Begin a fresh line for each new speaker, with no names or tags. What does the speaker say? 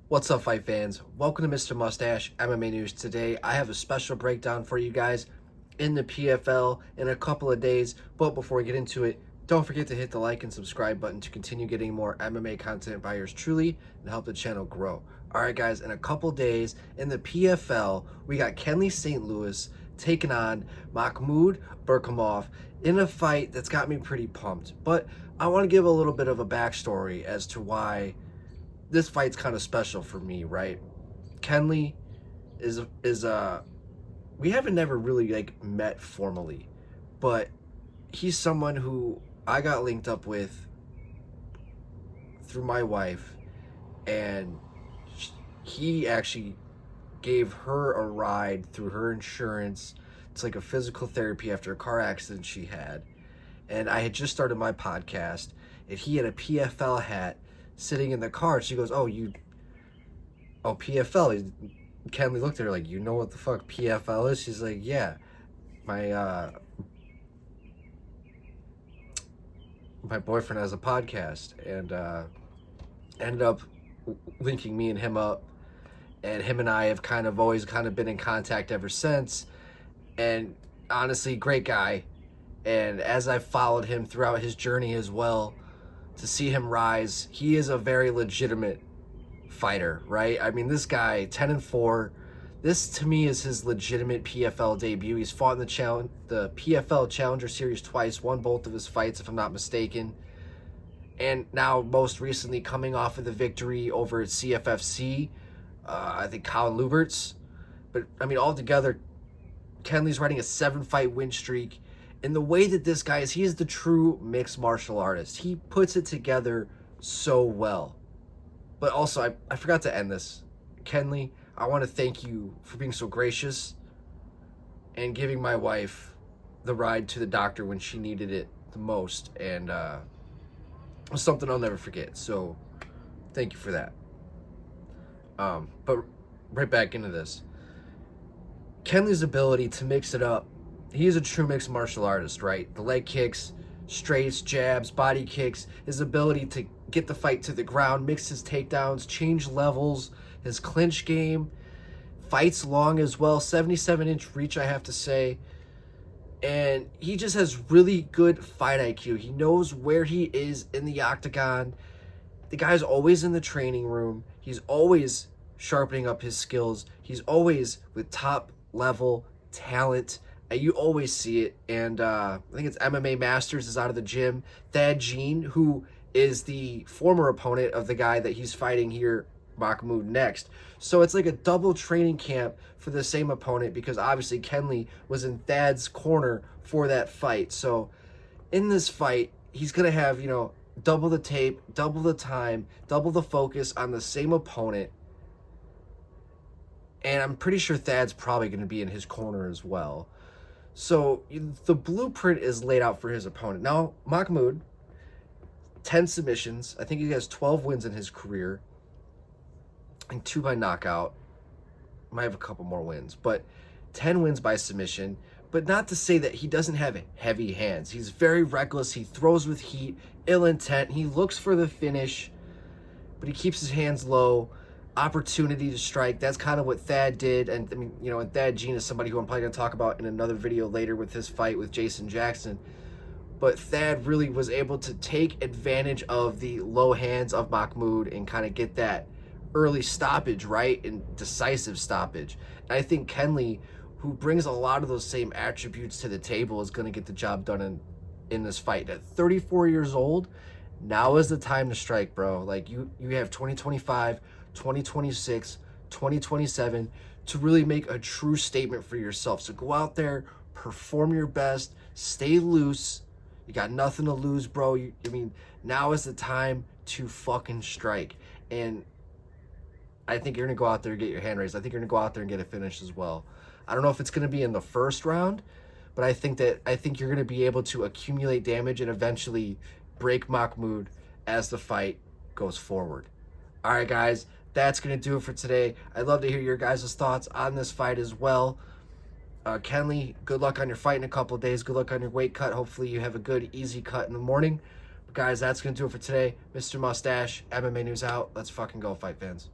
What's up, fight fans? Welcome to Mr. Mustache MMA News. Today, I have a special breakdown for you guys in the PFL in a couple of days. But before we get into it, don't forget to hit the like and subscribe button to continue getting more MMA content by yours truly and help the channel grow. All right, guys, in a couple days in the PFL, we got Kendly St. Louis taking on Mukhamed Berkhamov in a fight that's got me pretty pumped. But I want to give a little bit of a backstory as to why this fight's kind of special for me, right? Kendly is we haven't never really met formally, but he's someone who I got linked up with through my wife, and he actually gave her a ride through her insurance. It's like a physical therapy after a car accident she had. And I had just started my podcast, and he had a PFL hat sitting in the car. She goes, oh, PFL. Kendly looked at her like, you know what the fuck PFL is? She's like, yeah, my boyfriend has a podcast. And ended up linking me and him up, and him and I have always been in contact ever since. And honestly, great guy. And as I've followed him throughout his journey as well, to see him rise, he is a very legitimate fighter, right? I mean, this guy, 10-4, this to me is his legitimate PFL debut. He's fought in the PFL Challenger Series twice, won both of his fights, if I'm not mistaken. And now, most recently, coming off of the victory over at CFFC, I think Colin Lubert's. But, I mean, altogether, Kendly's riding a 7-fight win streak. And the way that this guy is, he is the true mixed martial artist. He puts it together so well. But also, I forgot to end this. Kendly, I want to thank you for being so gracious and giving my wife the ride to the doctor when she needed it the most. And it was something I'll never forget. So thank you for that. But right back into this. Kendly's ability to mix it up. He is a true mixed martial artist, right? The leg kicks, straights, jabs, body kicks, his ability to get the fight to the ground, mix his takedowns, change levels, his clinch game, fights long as well, 77-inch reach, I have to say. And he just has really good fight IQ. He knows where he is in the octagon. The guy's always in the training room. He's always sharpening up his skills. He's always with top level talent. You always see it. And I think it's MMA Masters is out of the gym. Thad Jean, who is the former opponent of the guy that he's fighting here, Mukhamed, next. So it's like a double training camp for the same opponent, because obviously Kendly was in Thad's corner for that fight. So in this fight, he's going to have, double the tape, double the time, double the focus on the same opponent. And I'm pretty sure Thad's probably going to be in his corner as well. So the blueprint is laid out for his opponent. Now, Mukhamed, 10 submissions. I think he has 12 wins in his career. And 2 by knockout. Might have a couple more wins. But 10 wins by submission. But not to say that he doesn't have heavy hands. He's very reckless. He throws with heat, ill intent. He looks for the finish, but he keeps his hands low. Opportunity to strike. That's kind of what Thad did. And I mean, and Thad Jean is somebody who I'm probably going to talk about in another video later with his fight with Jason Jackson. But Thad really was able to take advantage of the low hands of Mukhamed and kind of get that early stoppage, right? And decisive stoppage. And I think Kendly, who brings a lot of those same attributes to the table, is going to get the job done in this fight. At 34 years old, now is the time to strike, bro. Like, you have 2025, 2026, 2027 to really make a true statement for yourself. So go out there, perform your best, stay loose. You got nothing to lose, bro. Now is the time to fucking strike. And I think you're going to go out there and get your hand raised. I think you're going to go out there and get a finish as well. I don't know if it's going to be in the first round, but I think you're going to be able to accumulate damage and eventually break Mukhamed as the fight goes forward. All right, guys, that's going to do it for today. I'd love to hear your guys' thoughts on this fight as well. Kendly, good luck on your fight in a couple of days. Good luck on your weight cut. Hopefully you have a good, easy cut in the morning. But guys, that's going to do it for today. Mr. Mustache, MMA News out. Let's fucking go, fight fans.